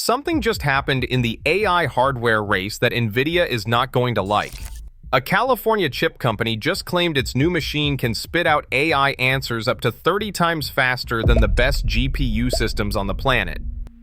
Something just happened in the AI hardware race that Nvidia is not going to like. A California chip company just claimed its new machine can spit out AI answers up to 30 times faster than the best GPU systems on the planet.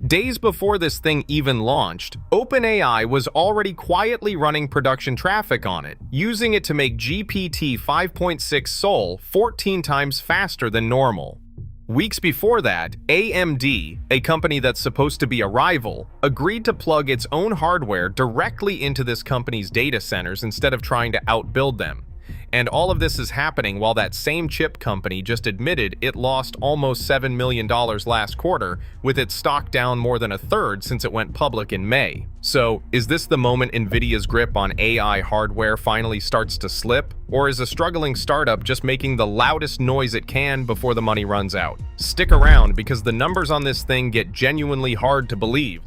Days before this thing even launched, OpenAI was already quietly running production traffic on it, using it to make GPT 5.6 Sol 14 times faster than normal. Weeks before that, AMD, a company that's supposed to be a rival, agreed to plug its own hardware directly into this company's data centers instead of trying to outbuild them. And all of this is happening while that same chip company just admitted it lost almost $7 million last quarter, with its stock down more than a third since it went public in May. So, is this the moment Nvidia's grip on AI hardware finally starts to slip? Or is a struggling startup just making the loudest noise it can before the money runs out? Stick around, because the numbers on this thing get genuinely hard to believe.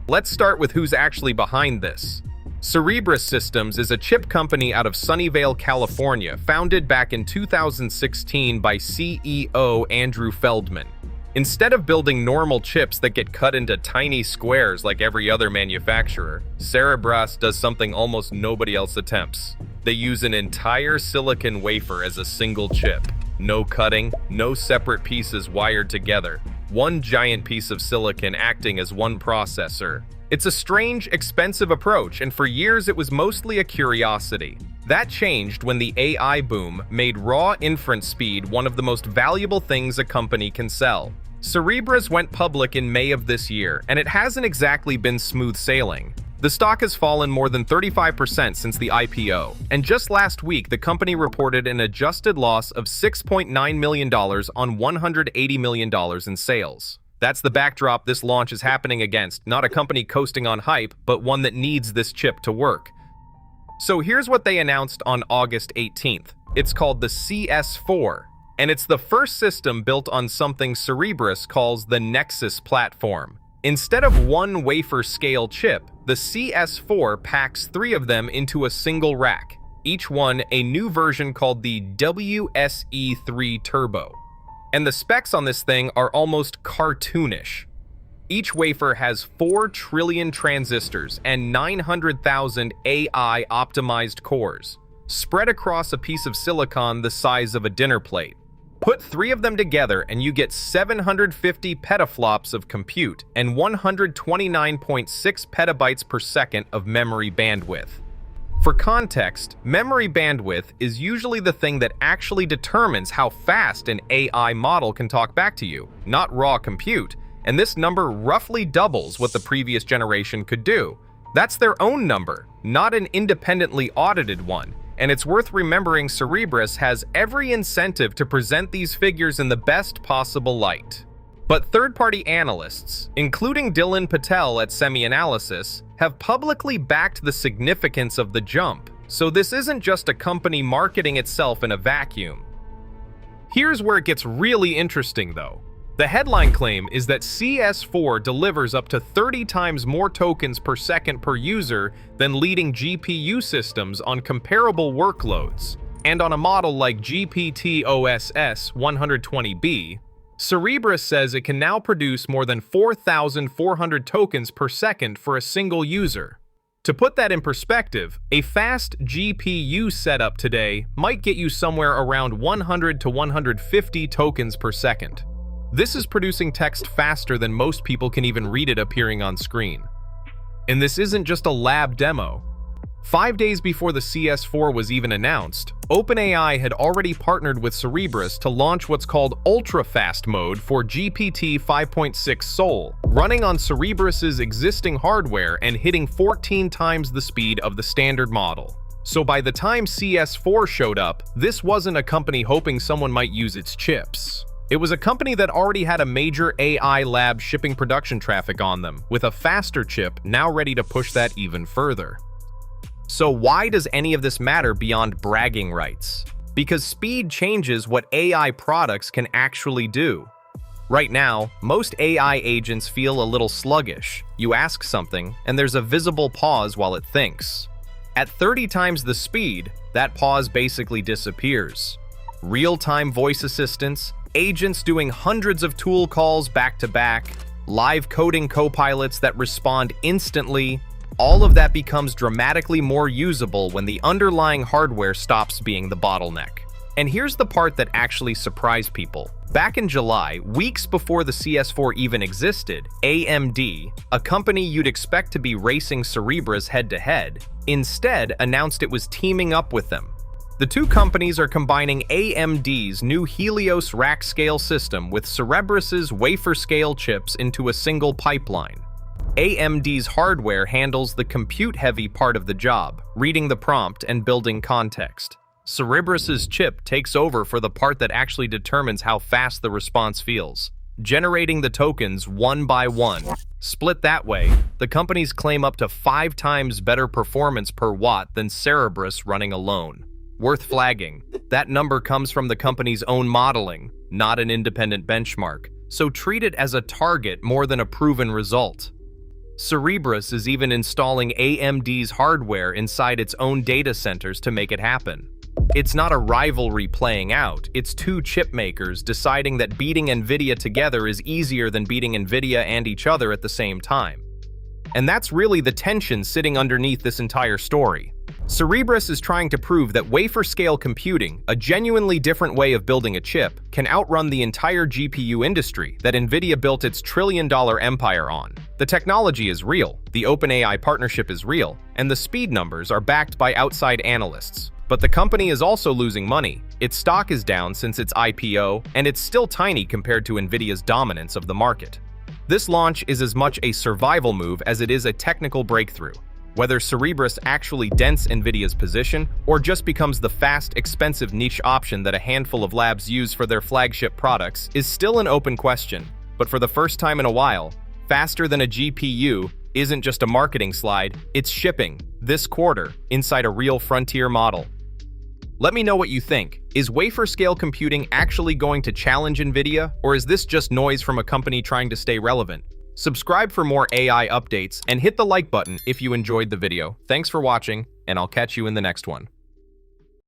Let's start with who's actually behind this. Cerebras Systems is a chip company out of Sunnyvale, California, founded back in 2016 by CEO Andrew Feldman. Instead of building normal chips that get cut into tiny squares like every other manufacturer, Cerebras does something almost nobody else attempts. They use an entire silicon wafer as a single chip. No cutting, no separate pieces wired together. One giant piece of silicon acting as one processor. It's a strange, expensive approach, and for years it was mostly a curiosity. That changed when the AI boom made raw inference speed one of the most valuable things a company can sell. Cerebras went public in May of this year, and it hasn't exactly been smooth sailing. The stock has fallen more than 35% since the IPO, and just last week the company reported an adjusted loss of $6.9 million on $180 million in sales. That's the backdrop this launch is happening against, not a company coasting on hype, but one that needs this chip to work. So here's what they announced on August 18th. It's called the CS4, and it's the first system built on something Cerebras calls the Nexus platform. Instead of one wafer-scale chip, the CS4 packs 3 of them into a single rack, each one a new version called the WSE3 Turbo. And the specs on this thing are almost cartoonish. Each wafer has 4 trillion transistors and 900,000 AI-optimized cores, spread across a piece of silicon the size of a dinner plate. Put 3 of them together and you get 750 petaflops of compute and 129.6 petabytes per second of memory bandwidth. For context, memory bandwidth is usually the thing that actually determines how fast an AI model can talk back to you, not raw compute, and this number roughly doubles what the previous generation could do. That's their own number, not an independently audited one, and it's worth remembering Cerebras has every incentive to present these figures in the best possible light. But third-party analysts, including Dylan Patel at SemiAnalysis, have publicly backed the significance of the jump, so this isn't just a company marketing itself in a vacuum. Here's where it gets really interesting though. The headline claim is that CS4 delivers up to 30 times more tokens per second per user than leading GPU systems on comparable workloads. And on a model like GPT-OSS 120B, Cerebras says it can now produce more than 4,400 tokens per second for a single user. To put that in perspective, a fast GPU setup today might get you somewhere around 100 to 150 tokens per second. This is producing text faster than most people can even read it appearing on screen. And this isn't just a lab demo. 5 days before the CS4 was even announced, OpenAI had already partnered with Cerebras to launch what's called ultra-fast mode for GPT 5.6 Sol, running on Cerebras' existing hardware and hitting 14 times the speed of the standard model. So by the time CS4 showed up, this wasn't a company hoping someone might use its chips. It was a company that already had a major AI lab shipping production traffic on them, with a faster chip now ready to push that even further. So why does any of this matter beyond bragging rights? Because speed changes what AI products can actually do. Right now, most AI agents feel a little sluggish. You ask something, and there's a visible pause while it thinks. At 30 times the speed, that pause basically disappears. Real-time voice assistants, agents doing hundreds of tool calls back to back, live coding copilots that respond instantly. All of that becomes dramatically more usable when the underlying hardware stops being the bottleneck. And here's the part that actually surprised people. Back in July, weeks before the CS4 even existed, AMD, a company you'd expect to be racing Cerebras head-to-head, instead announced it was teaming up with them. The two companies are combining AMD's new Helios rack-scale system with Cerebras' wafer-scale chips into a single pipeline. AMD's hardware handles the compute-heavy part of the job, reading the prompt and building context. Cerebras' chip takes over for the part that actually determines how fast the response feels, generating the tokens one by one. Split that way, the companies claim up to 5 times better performance per watt than Cerebras running alone. Worth flagging, that number comes from the company's own modeling, not an independent benchmark, so treat it as a target more than a proven result. Cerebras is even installing AMD's hardware inside its own data centers to make it happen. It's not a rivalry playing out, it's two chip makers deciding that beating Nvidia together is easier than beating Nvidia and each other at the same time. And that's really the tension sitting underneath this entire story. Cerebras is trying to prove that wafer-scale computing, a genuinely different way of building a chip, can outrun the entire GPU industry that Nvidia built its trillion-dollar empire on. The technology is real, the OpenAI partnership is real, and the speed numbers are backed by outside analysts. But the company is also losing money. Its stock is down since its IPO, and it's still tiny compared to Nvidia's dominance of the market. This launch is as much a survival move as it is a technical breakthrough. Whether Cerebras actually dents Nvidia's position or just becomes the fast, expensive niche option that a handful of labs use for their flagship products is still an open question. But for the first time in a while, faster than a GPU isn't just a marketing slide, it's shipping, this quarter, inside a real frontier model. Let me know what you think. Is wafer-scale computing actually going to challenge Nvidia, or is this just noise from a company trying to stay relevant? Subscribe for more AI updates and hit the like button if you enjoyed the video. Thanks for watching, and I'll catch you in the next one.